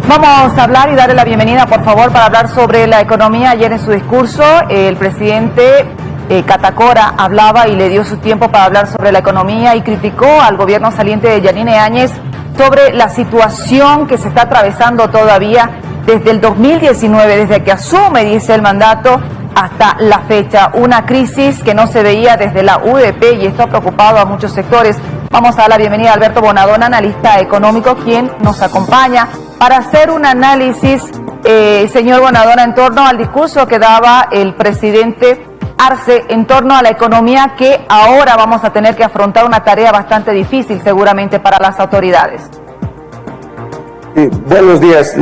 Vamos a hablar y darle la bienvenida, por favor, para hablar sobre la economía. Ayer en su discurso, el presidente Catacora hablaba y le dio su tiempo para hablar sobre la economía y criticó al gobierno saliente de Yanine Áñez sobre la situación que se está atravesando todavía desde el 2019, desde que asume, dice, el mandato hasta la fecha. Una crisis que no se veía desde la UDP y esto ha preocupado a muchos sectores. Vamos a dar la bienvenida a Alberto Bonadona, analista económico, quien nos acompaña para hacer un análisis, señor Bonadona, en torno al discurso que daba el presidente Arce en torno a la economía, que ahora vamos a tener que afrontar una tarea bastante difícil seguramente para las autoridades. Sí, buenos días.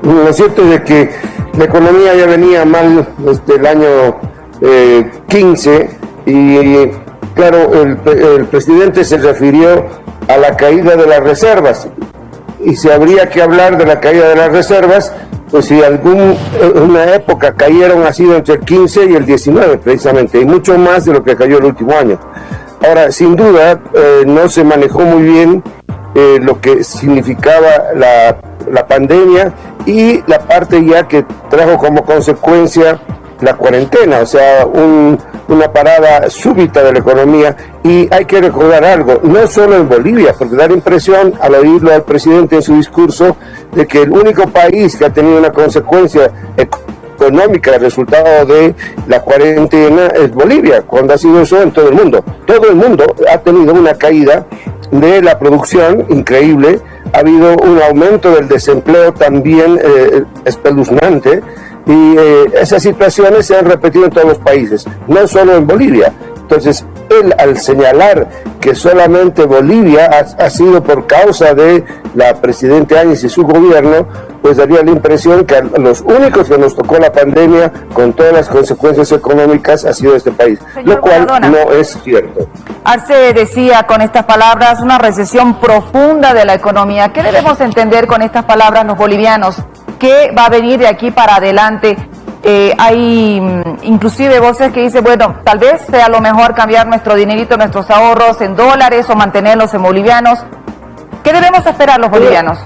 Lo cierto es de que la economía ya venía mal desde el año 15 y claro, el presidente se refirió a la caída de las reservas y si habría que hablar de la caída de las reservas, pues si una época cayeron ha sido entre el 15 y el 19 precisamente, y mucho más de lo que cayó el último año. Ahora, sin duda, no se manejó muy bien lo que significaba la pandemia y la parte ya que trajo como consecuencia la cuarentena, o sea, una parada súbita de la economía. Y hay que recordar algo, no solo en Bolivia, porque da la impresión al oírlo al presidente en su discurso de que el único país que ha tenido una consecuencia económica, resultado de la cuarentena, es Bolivia, cuando ha sido eso en todo el mundo. Todo el mundo ha tenido una caída de la producción increíble, ha habido un aumento del desempleo también espeluznante, y esas situaciones se han repetido en todos los países, no solo en Bolivia. Entonces, él al señalar que solamente Bolivia ha sido por causa de la presidenta Áñez y su gobierno, pues daría la impresión que a los únicos que nos tocó la pandemia con todas las consecuencias económicas ha sido este país, señor lo cual Bonadona, no es cierto. Arce decía con estas palabras una recesión profunda de la economía. ¿Qué debemos entender con estas palabras los bolivianos? ¿Qué va a venir de aquí para adelante? Hay inclusive voces que dicen, bueno, tal vez sea lo mejor cambiar nuestro dinerito, nuestros ahorros en dólares o mantenerlos en bolivianos. ¿Qué debemos esperar los bolivianos?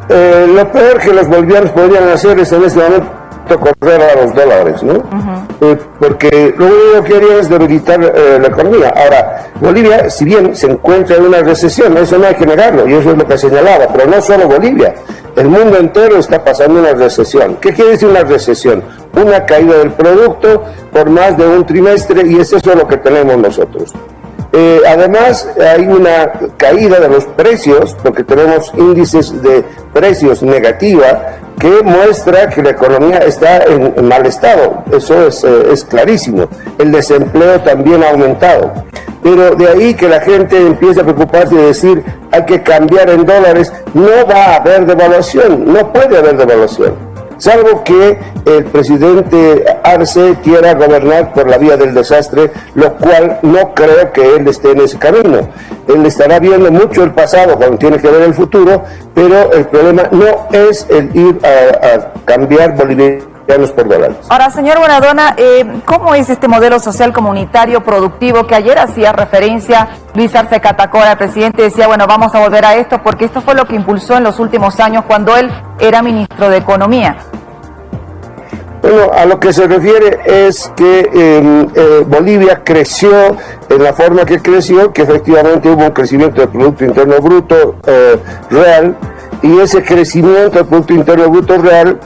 Lo peor que los bolivianos podrían hacer es en este momento correr a los dólares, ¿no? Porque lo único que haría es debilitar la economía. Ahora, Bolivia, si bien se encuentra en una recesión, eso no hay que negarlo, y eso es lo que señalaba, pero no solo Bolivia, el mundo entero está pasando una recesión. ¿Qué quiere decir una recesión? Una caída del producto por más de un trimestre, y es eso lo que tenemos nosotros. Además, hay una caída de los precios, porque tenemos índices de precios negativa, que muestra que la economía está en mal estado. Eso es clarísimo. El desempleo también ha aumentado. Pero de ahí que la gente empiece a preocuparse y decir hay que cambiar en dólares, no va a haber devaluación, no puede haber devaluación. Salvo que el presidente Arce quiera gobernar por la vía del desastre, lo cual no creo que él esté en ese camino. Él estará viendo mucho el pasado cuando tiene que ver el futuro, pero el problema no es el ir a cambiar bolivianos por dólares. Ahora, señor Bonadona, ¿cómo es este modelo social comunitario productivo que ayer hacía referencia Luis Arce Catacora? El presidente decía, bueno, vamos a volver a esto porque esto fue lo que impulsó en los últimos años cuando él era ministro de Economía. Bueno, a lo que se refiere es que Bolivia creció en la forma que creció, que efectivamente hubo un crecimiento del Producto Interno Bruto real, y ese crecimiento del Producto Interno Bruto real,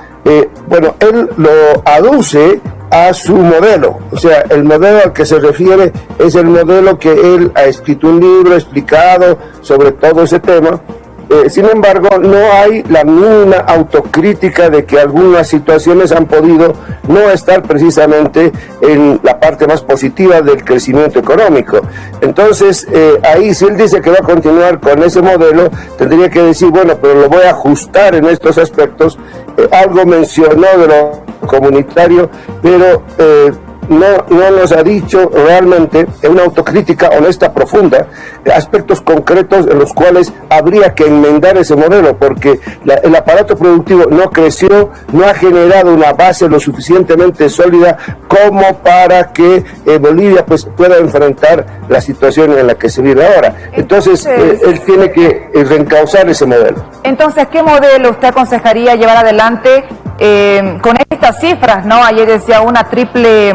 bueno, él lo aduce a su modelo, o sea, el modelo al que se refiere es el modelo que él ha escrito un libro, explicado sobre todo ese tema. Sin embargo, no hay la mínima autocrítica de que algunas situaciones han podido no estar precisamente en la parte más positiva del crecimiento económico. Entonces, ahí si él dice que va a continuar con ese modelo, tendría que decir, bueno, pero lo voy a ajustar en estos aspectos. Algo mencionó de lo comunitario, pero no nos ha dicho realmente, en una autocrítica honesta, profunda, aspectos concretos en los cuales habría que enmendar ese modelo, porque el aparato productivo no creció, no ha generado una base lo suficientemente sólida como para que Bolivia pues pueda enfrentar la situación en la que se vive ahora. Entonces él tiene que reencauzar ese modelo. Entonces, ¿qué modelo usted aconsejaría llevar adelante con estas cifras, ¿no? Ayer decía una triple,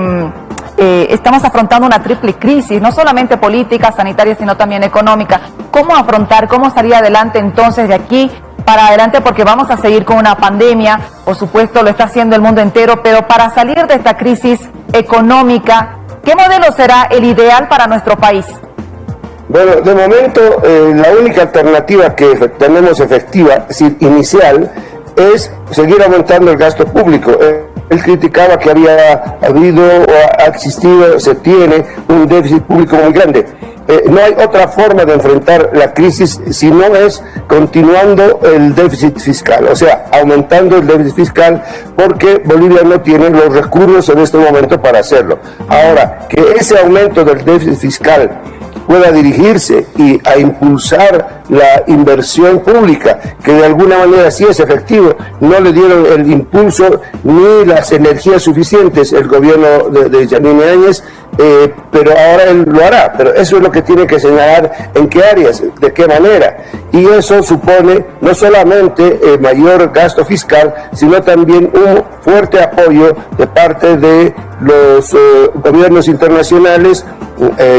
estamos afrontando una triple crisis, no solamente política, sanitaria, sino también económica. ¿Cómo afrontar, cómo salir adelante entonces de aquí para adelante? Porque vamos a seguir con una pandemia, por supuesto lo está haciendo el mundo entero, pero para salir de esta crisis económica, ¿qué modelo será el ideal para nuestro país? Bueno, de momento la única alternativa que tenemos efectiva, es decir, inicial, es seguir aumentando el gasto público. Él criticaba que había habido o ha existido, se tiene un déficit público muy grande. No hay otra forma de enfrentar la crisis si no es continuando el déficit fiscal, o sea, aumentando el déficit fiscal, porque Bolivia no tiene los recursos en este momento para hacerlo. Ahora, que ese aumento del déficit fiscal pueda dirigirse a impulsar la inversión pública, que de alguna manera sí es efectivo. No le dieron el impulso ni las energías suficientes el gobierno de Yanine Áñez, pero ahora él lo hará. Pero eso es lo que tiene que señalar en qué áreas, de qué manera. Y eso supone no solamente mayor gasto fiscal, sino también un fuerte apoyo de parte de los gobiernos internacionales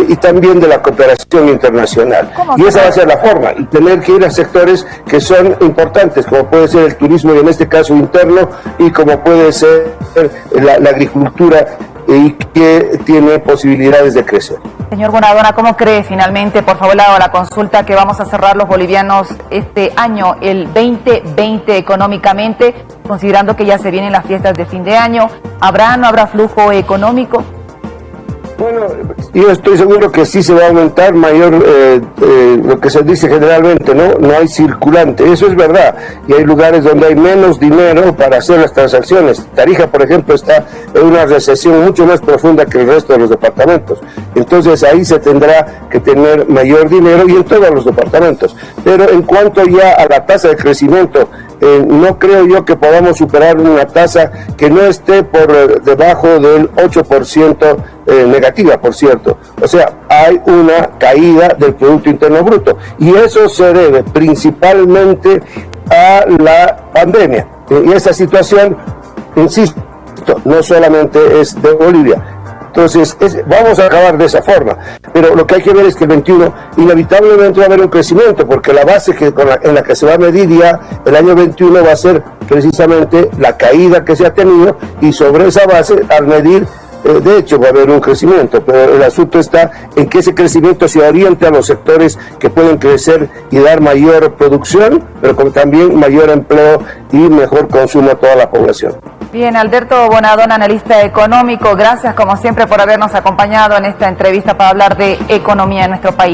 y también de la cooperación internacional. Y esa va a ser la forma, y tener que ir a sectores que son importantes, como puede ser el turismo, y en este caso interno, y como puede ser la agricultura, y que tiene posibilidades de crecer. Señor Bonadona, ¿cómo cree finalmente, por favor, la consulta, que vamos a cerrar los bolivianos este año, el 2020, económicamente, considerando que ya se vienen las fiestas de fin de año? ¿Habrá o no habrá flujo económico? Bueno, yo estoy seguro que sí se va a aumentar mayor, lo que se dice generalmente, no hay circulante, eso es verdad, y hay lugares donde hay menos dinero para hacer las transacciones. Tarija, por ejemplo, está en una recesión mucho más profunda que el resto de los departamentos, entonces ahí se tendrá que tener mayor dinero, y en todos los departamentos. Pero en cuanto ya a la tasa de crecimiento, no creo yo que podamos superar una tasa que no esté por debajo del 8% negativa, por cierto. O sea, hay una caída del Producto Interno Bruto, y eso se debe principalmente a la pandemia. Y esa situación, insisto, no solamente es de Bolivia. Entonces, vamos a acabar de esa forma, pero lo que hay que ver es que el 21 inevitablemente va a haber un crecimiento, porque la base en la que se va a medir ya el año 21 va a ser precisamente la caída que se ha tenido, y sobre esa base, al medir, de hecho va a haber un crecimiento, pero el asunto está en que ese crecimiento se oriente a los sectores que pueden crecer y dar mayor producción, pero también mayor empleo y mejor consumo a toda la población. Bien, Alberto Bonadona, analista económico, gracias como siempre por habernos acompañado en esta entrevista para hablar de economía en nuestro país.